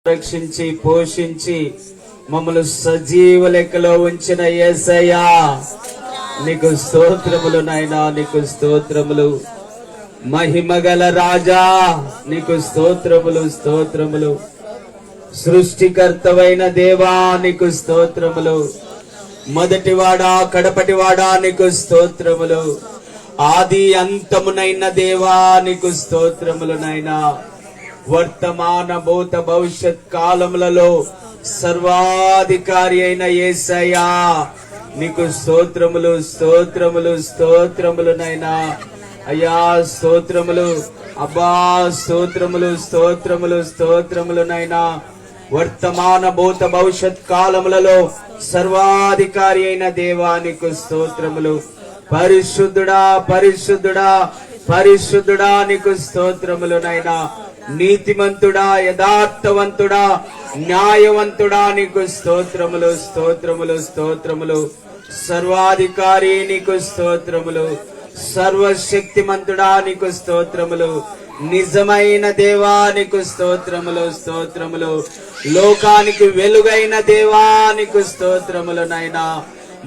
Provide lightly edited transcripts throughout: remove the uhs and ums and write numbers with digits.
రక్షించి పోషించి మమ్మల్ని సజీవ లెక్కలో ఉంచిన యేసయ్యా నీకు స్తోత్రములు నాయనా, నీకు స్తోత్రములు. మహిమగల రాజా నీకు స్తోత్రములు స్తోత్రములు. సృష్టికర్తవైన దేవా నీకు స్తోత్రములు. మొదటివాడా కడపటివాడా నీకు స్తోత్రములు. ఆది అంతమునైన దేవా నీకు స్తోత్రములు నాయనా. వర్తమాన భూత భవిష్యత్ కాలములలో సర్వాధికారి అయిన యేసయ్యా నీకు స్తోత్రములు స్తోత్రములు స్తోత్రములు నైనా. అయ్యా స్తోత్రములు అబ్బా, స్తోత్రములు స్తోత్రములు స్తోత్రములు నైనా. వర్తమాన భూత భవిష్యత్ కాలములలో సర్వాధికారి అయిన దేవా నీకు స్తోత్రములు. పరిశుద్ధుడా పరిశుద్ధుడా పరిశుద్ధుడా నీకు స్తోత్రములు నైనా. నీతిమంతుడా యథార్థవంతుడా న్యాయవంతుడా నీకు స్తోత్రములు స్తోత్రములు స్తోత్రములు. సర్వాధికారి నీకు స్తోత్రములు. సర్వశక్తిమంతుడా నీకు స్తోత్రములు. నిజమైన దేవా నీకు స్తోత్రములు స్తోత్రములు. లోకానికి వెలుగైన దేవా నీకు స్తోత్రములు నైనా.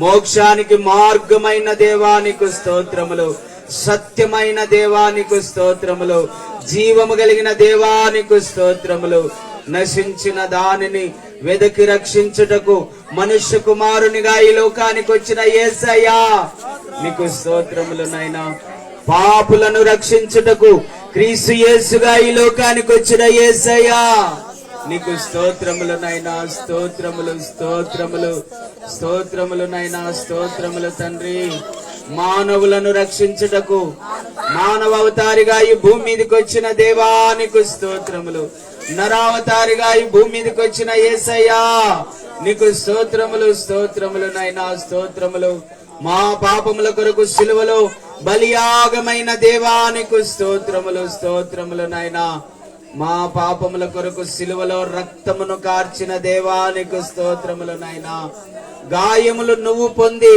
మోక్షానికి మార్గమైన దేవా నీకు స్తోత్రములు. సత్యమైన దేవానికి స్తోత్రములు. జీవము కలిగిన దేవానికి స్తోత్రములు. నశించిన దానిని వెదకి రక్షించుటకు మనుష్య కుమారునిగా ఈ లోకానికి వచ్చిన యేసయ్యా నీకు స్తోత్రములు నైనా. పాపులను రక్షించుటకు క్రీస్తు యేసుగా ఈ లోకానికి వచ్చిన యేసయ్యా నీకు స్తోత్రములు నైనా. స్తోత్రములు స్తోత్రములు స్తోత్రములు నైనా. స్తోత్రములు తండ్రి. మానవులను రక్షించుటకు మానవ అవతారిగా ఈ భూమి మీదకి వచ్చిన దేవానికి స్తోత్రములు. నరావతారిగా ఈ భూమి మీదకి వచ్చిన యేసయ్యా నీకు స్తోత్రములు స్తోత్రములు నైనా. స్తోత్రములు. మా పాపముల కొరకు సిలువలో బలియాగమైన దేవానికి స్తోత్రములు స్తోత్రములు నైనా. మా పాపముల కొరకు సిలువలో రక్తమును కార్చిన దేవానికి స్తోత్రములు నైనా. గాయములు నువ్వు పొంది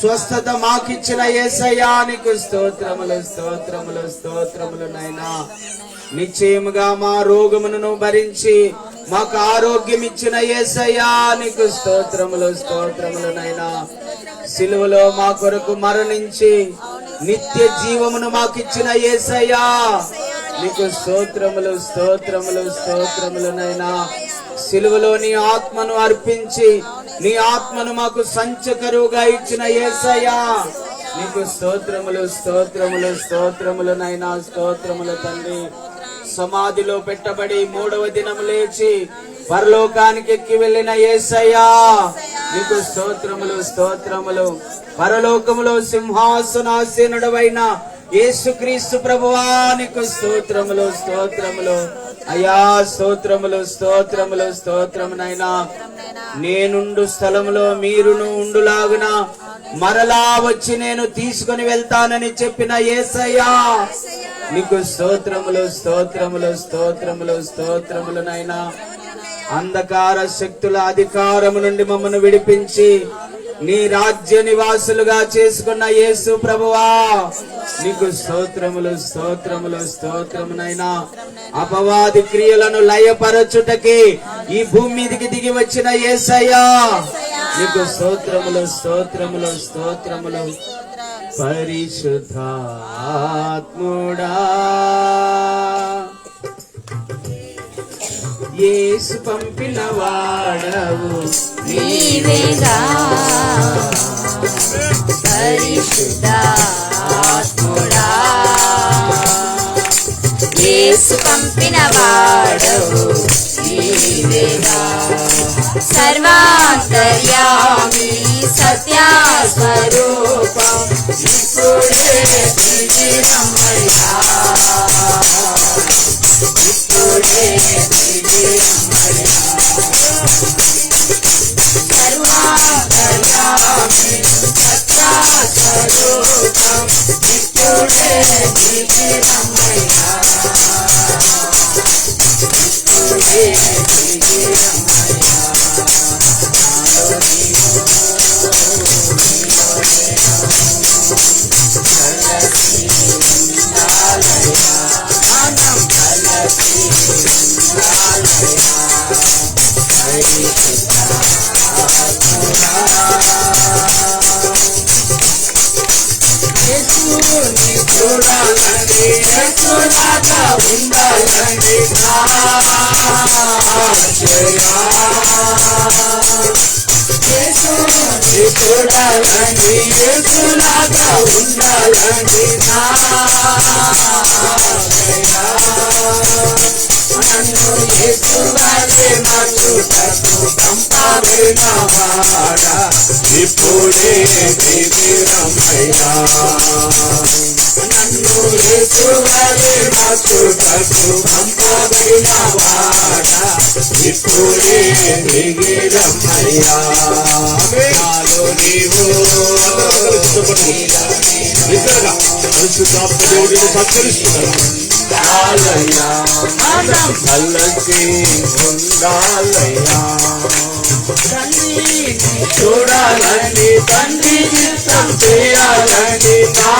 స్వస్థత మాకిచ్చిన యేసయ్యా నీకు స్తోత్రములు స్తోత్రములు స్తోత్రములు నైనా. నిశ్చయముగా మా రోగమును భరించి మాకు ఆరోగ్యం ఇచ్చిన యేసయ్యా నీకు స్తోత్రములు స్తోత్రములు నైనా. సిలువలో మా కొరకు మరణించి నిత్య జీవమును మాకిచ్చిన యేసయ్యా నీకు స్తోత్రములు స్తోత్రములు స్తోత్రములు నైనా. సిలువలో నీ ఆత్మను అర్పించి నీ ఆత్మను మాకు సంచకరువుగా ఇచ్చిన యేసయ్యా నీకు స్తోత్రములు స్తోత్రములు స్తోత్రములు నైనా. స్తోత్రములు తండ్రి. సమాధిలో పెట్టబడి 3వ దినము లేచి పరలోకానికి ఎక్కి వెళ్ళిన యేసయ్యా నీకు స్తోత్రములు స్తోత్రములు. పరలోకములో సింహాసనాసీనుడవైన యేసుక్రీస్తు ప్రభువా నీకు స్తోత్రములు స్తోత్రములు. అయ్యా స్తోత్రములు స్తోత్రములు స్తోత్రమునైనా. నేనుండు స్థలములో మీరును ఉండులాగున మరలా వచ్చి నేను తీసుకుని వెళ్తానని చెప్పిన యేసయ్యా నీకు స్తోత్రములు స్తోత్రములు స్తోత్రములు స్తోత్రములు నైనా. అంధకార శక్తుల అధికారము నుండి మమ్మను విడిపించి నీ రాజ్య నివాసులుగా చేసుకున్న యేసు ప్రభువా నీకు స్తోత్రములు స్తోత్రములు స్తోత్రమునైనా. అపవాది క్రియలను లయపరచుటకి ఈ భూమి మీదకి దిగి వచ్చిన యేసయ్యా నీకు స్తోత్రములు స్తోత్రములు స్తోత్రములు. పరిశుద్ధాత్ముడా యేసు పంపిన వాడవు నీవేగా. పరిశుద్ధాత్ముడా యేసు పంపిన వాడవు నీవేగా. సర్వాంతర్యామి సత్యస్వరూపం ఇప్పుడే దిగిరమ్మయ్యా. ఇప్పుడే దిగిరమ్మయ్యా. సర్వాంతర్యామి సత్యస్వరూపం ఇప్పుడే దిగిరమ్మయ్యా. ఇప్పుడే దిగిరమ్మయ్యా. మనం కలిసి ఉండాలయ్యా. యేసులాగా ఉండాలని నా నన్ను యేసువలే మచ్చుటకు పంపబడిన వాడా ఇప్పుడే దిగిరమయ్యా నన్ను యేసువలే మచ్చుటకు పంపబడిన వాడా ఇప్పుడే దిగిరమయ్యా నాలో నీవు నిజంగా పరిశుద్ధాత్మ దేవుడిని సత్కరిస్తున్నాడు. ఉండాలయ్యా మనం కలిసి ఉండాలయ్యా తండ్రిని చూడాలని తండ్రి చిత్తం చేయాలని నా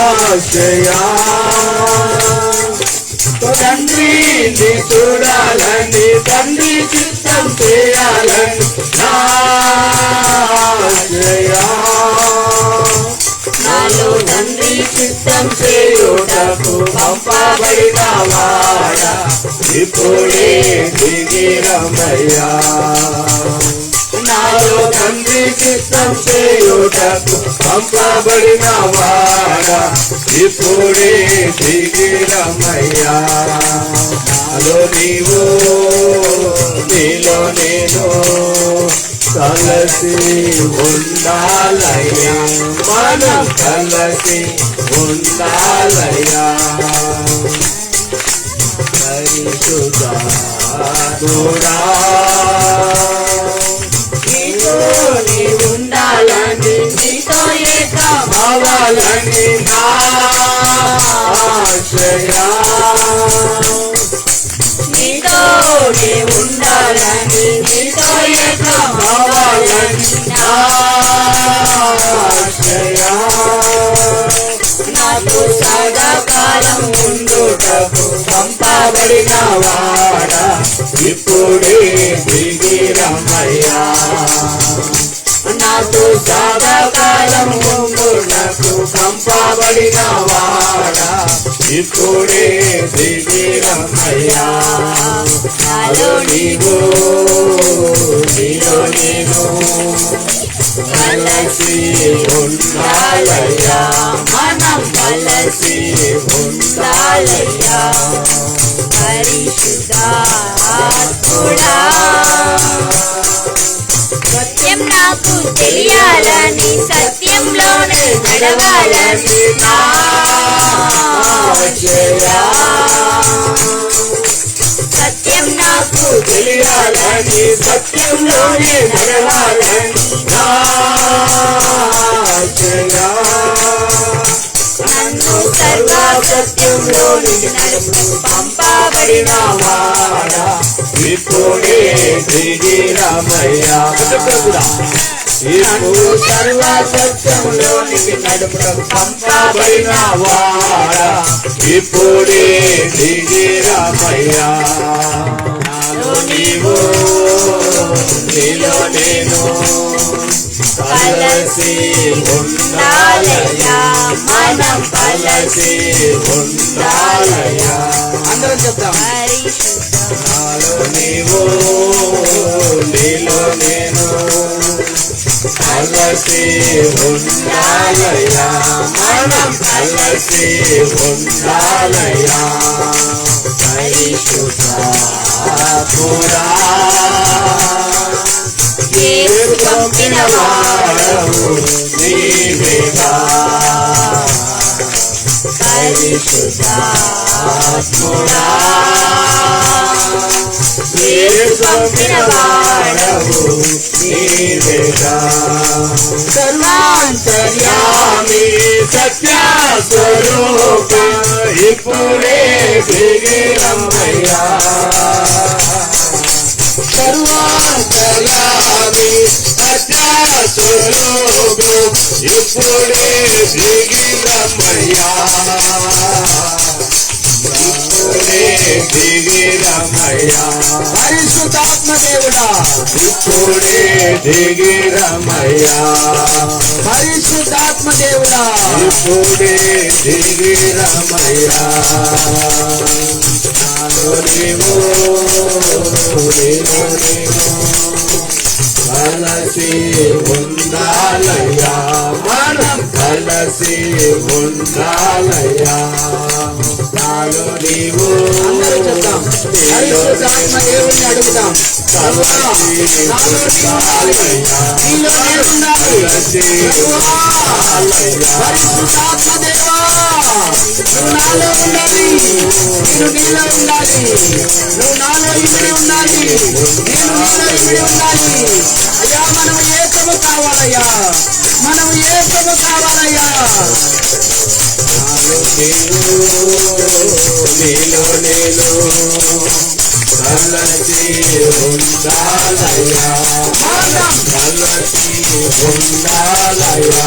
ఆశయా తండ్రిని చూడాలని తండ్రి చిత్తం చేయాలని నా ఆశయా నాలో తండ్రి చిత్తం చేయుటకు పంపబడిన వాడా ఇప్పుడే దిగిరమయ్యా నాలో తండ్రి చిత్తం చేయుటకు పంపబడిన వాడా ఇప్పుడే దిగిరమయ్యా నాలో నీవు నీలో నేను కలిసి ఉండాలయ్యా మనం కలిసి ఉండాలయ్యా పరిశుద్ధాత్ముడా నీతో నీ ఉండాలని నీతో ఏకం అవ్వాలని నా ఆశయా నీతో నీ ఉండాలని నీతో ఏకం అవ్వాలని నా ఆశయా నాకు సదాకాలం ఉండుటకు పంపబడిన వాడా ఇప్పుడే దిగిరమయ్యా నాకు సదాకాలం ఉండుటకు పంపబడిన వాడా ఇప్పుడే దిగిరమయ్యా నాలో నీవు నీలో నేను కలిసి ఉండాలయ్యా మనం కలిసి ఉండాలయ్యా పరిశుద్ధాత్ముడా సత్యం నాకు తెలియాలని సత్యంలోనే నడవాలని నా ఆశయా. సత్యం నాకు తెలియాలని సత్యంలోనే నడవాలని నా ఆశయా. నన్ను సర్వసత్యంలోని నడుపు పంపబడిన వాడా ఇప్పుడే దిగిరమయ్యా నన్ను సర్వసత్యంలోనికి నడుపుటకు పంపబడిన వాడా ఇప్పుడే దిగిరమయ్యా నాలో నీవు నీలో నేను కలిసి ఉండాలయ్యా మనం కలిసి ఉండాలయ్యా అందరం చెప్తాం నాలో నీవు నీలో నేను కలిసి ఉండాలయ్యా మనం కలిసి ఉండాలయ్యా పరిశుద్ధాత్ముడా యేసు పంపిన వాడవు నీవేగా పరిశుద్ధాత్ముడా యేసు పంపిన వాడవు నీవేగా సర్వాంతర్యామి సత్య స్వరూప ఇప్పుడే దిగిరమయ్యా సర్వాంతర్యామి సత్య స్వరూప ఇప్పుడే దిగిరమయ్యా ఇప్పుడే దిగిరమయ్యా పరిశుద్ధాత్మ దేవుడా ఇప్పుడే దిగిరమయ్యా పరిశుద్ధాత్మ దేవుడా ఇప్పుడే దిగిరమయ్యా నాలో నీవు నీలో నేను కలిసి ఉండాలయ్యా కలసి ఉండాలయ్యా నాలో నీవు అందరూ చెప్తాం. పరిశుద్ధాత్మ దేవుణ్ణి అడుగుతాం. ప్రభువా, నాలో నీవు ఉండాలి. నీలో నేను ఉండాలి. ప్రభువా, పరిశుద్ధాత్మ దేవా, నువ్వు నాలో ఉండాలి. నేను నీలో ఉండాలి. నువ్వు నాలో ఇమిడి ఉండాలి. నేను నీలో ఇమిడి ఉండాలి. అయ్యా, మనం ఏకము కావాలయ్యా. మనం ఏకము కావాలయ్యా. నాలో నీవు నీలో నేను కలసి ఉండాలయ్యా కలసి ఉండాలయ్యా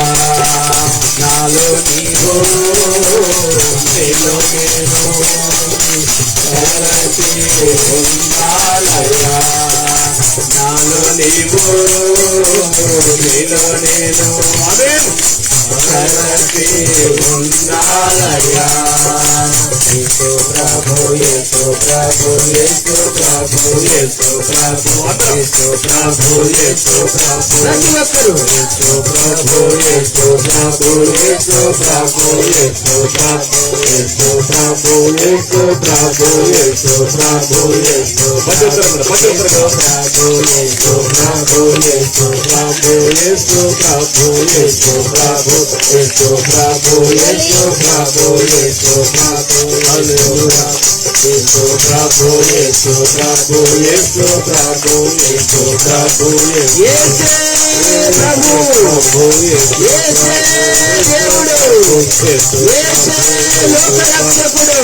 నాలో నీవు నీలో నేను కలసి ఉండాలయ్యా నాలో నీవు నీలో నేను ఆమేన్ కలసి ఉండాలయ్యా యేసు ప్రభు యేసు ప్రభు యేసు ప్రభు యేసు ప్రభు యేసు ప్రభు యేసు ప్రభు ప్రతి ఒక్కరు యేసు ప్రభు యేసు ప్రభు యేసు ప్రభు యేసు ప్రభు యేసు ప్రభు యేసు ప్రభు యేసు ప్రభు యేసు ప్రభు యేసు ప్రభు యేసు ప్రభు యేసు ప్రభు యేసు ప్రభు యేసు ప్రభు యేసు ప్రభు యేసు ప్రభు హల్లెలూయా యేసు ప్రభు యేసు ప్రభు యేసు ప్రభు యేసు ప్రభు యేసే ప్రభు, యేసే దేవుడు, యేసే లోకరక్షకుడు,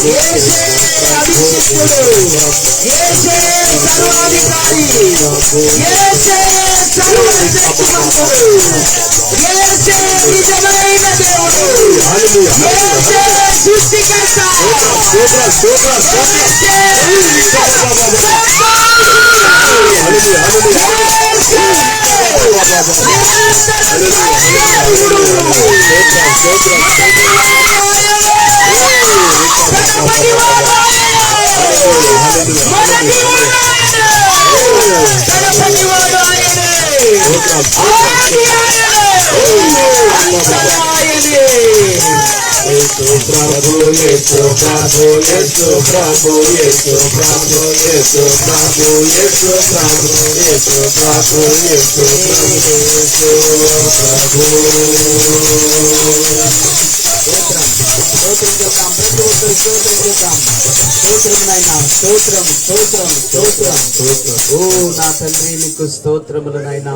యేసే అభిషిక్తుడు, యేసే సర్వాధికారి, యేసే సర్వశక్తిమంతుడు, యేసే నిజమైన దేవుడు, యేసే సృష్టికర్త, యేసు ప్రభు యేసు ప్రభు యేసు ప్రభు యేసు ప్రభు యేసు ప్రభు యేసు ప్రభు యేసు ప్రభు యేసు ఓ నా తండ్రి, నీకు స్తోత్రములు నాయనా.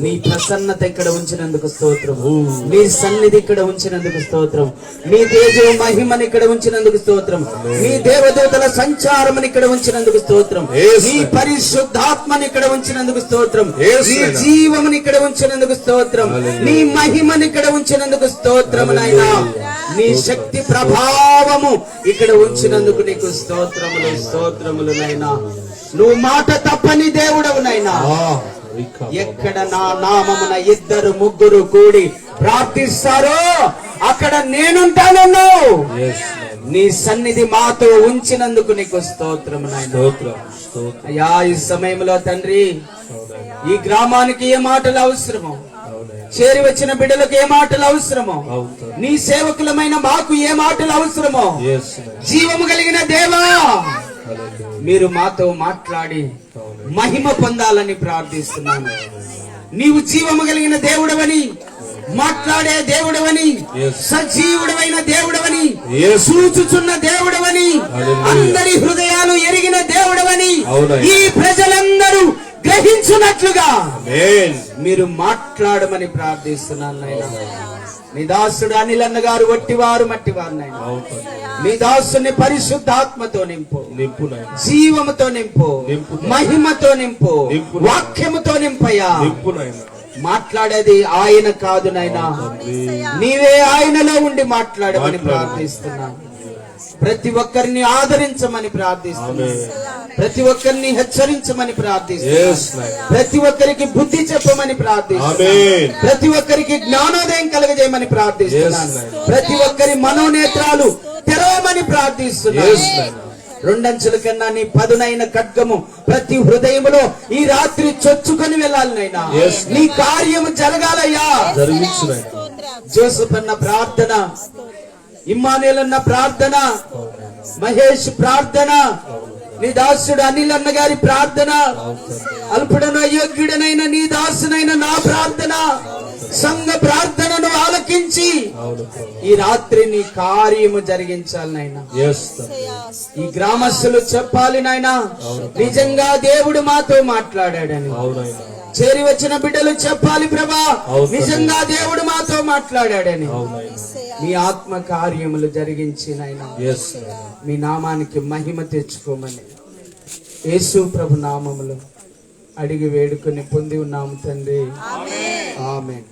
నీ ప్రసన్నత ఇక్కడ ఉంచినందుకు స్తోత్రం. నీ సన్నిధి ఇక్కడ ఉంచినందుకు స్తోత్రం. నీ తేజో మహిమని ఇక్కడ ఉంచినందుకు స్తోత్రం. నీ దేవదూతల సంచారమని ఇక్కడ ఉంచినందుకు స్తోత్రం. నీ పరిశుద్ధాత్మని ఇక్కడ ఉంచినందుకు స్తోత్రం. నీ జీవముని ఇక్కడ ఉంచినందుకు స్తోత్రం. నీ మహిమని ఇక్కడ ఉంచినందుకు స్తోత్రం నాయనా. నీ శక్తి ప్రభావము ఇక్కడ ఉంచినందుకు నీకు స్తోత్రములు స్తోత్రములు నాయనా. నువ్వు మాట తప్పని దేవుడవు నాయనా. ఎక్కడ నా నామమున ఇద్దరు ముగ్గురు కూడి ప్రార్థిస్తారో అక్కడ నేనుంటానన్నావు. నీ సన్నిధి మాతో ఉంచినందుకు నీకు స్తోత్రం నాయనా. అయ్యా, ఈ సమయంలో తండ్రి, ఈ గ్రామానికి ఏ మాటలు అవసరమో, చేరి వచ్చిన బిడ్డలకు ఏ మాటలు అవసరమో, నీ సేవకులమైన మాకు ఏ మాటలు అవసరమో, జీవము కలిగిన దేవా మీరు మాతో మాట్లాడి మహిమ పొందాలని ప్రార్థిస్తున్నాను. నీవు జీవము కలిగిన దేవుడవని, మాట్లాడే దేవుడవని, సజీవుడవైన దేవుడవని, సూచుచున్న దేవుడవని, అందరి హృదయాలు ఎరిగిన దేవుడవని ఈ ప్రజలందరూ గ్రహించున్నట్లుగా మీరు మాట్లాడమని ప్రార్థిస్తున్నాను నాయనా. నీ దాసుడు అనిల్ అన్న గారు వట్టివారు మట్టివారు నాయనా. నీ దాసుని పరిశుద్ధాత్మతో నింపు, జీవముతో నింపు, మహిమతో నింపు, వాక్యముతో నింపయ్యా. మాట్లాడేది ఆయన కాదు నాయనా, నీవే ఆయనలో ఉండి మాట్లాడమని ప్రార్థిస్తున్నాను. ప్రతి ఒక్కరిని ఆదరించమని ప్రార్థిస్తున్నాను. ప్రతి ఒక్కరిని హెచ్చరించమని ప్రార్థిస్తున్నాను. ప్రతి ఒక్కరికి బుద్ధి చెప్పమని ప్రార్థిస్తున్నాను. ప్రతి ఒక్కరికి జ్ఞానోదయం కలగజేయమని ప్రార్థిస్తున్నాను. ప్రతి ఒక్కరి మనోనేత్రాలు తెరవమని ప్రార్థిస్తున్నాను. రెండంచుల కన్నా నీ పదునైన ఖడ్గము ప్రతి హృదయములో ఈ రాత్రి చొచ్చుకొని వెళ్ళాలి నైనా. నీ కార్యము జరగాలయ్యా. జోసెఫ్ అన్న ప్రార్థన, ఇమ్మానుయేల్ అన్న ప్రార్థన, మహేష్ ప్రార్థన, నీ దాసుడు అనిల్ అన్న గారి ప్రార్థన, అల్పుడను అయోగ్యుడనైన నీ దాసునైన నా ప్రార్థన, సంఘ ప్రార్థనను ఆలకించి ఈ రాత్రి నీ కార్యము జరిగించాలి నాయనా. ఈ గ్రామస్తులు చెప్పాలి నాయనా, నిజంగా దేవుడు మాతో మాట్లాడాడని. చేరి వచ్చిన బిడ్డలు చెప్పాలి ప్రభా, నిజంగా దేవుడు మాతో మాట్లాడాడని. మీ ఆత్మ కార్యములు జరిగించి నాయనా మీ నామానికి మహిమ తెచ్చుకోమని యేసు ప్రభు నామములో అడిగి వేడుకొని పొంది ఉన్నాము తండ్రి. ఆమేన్.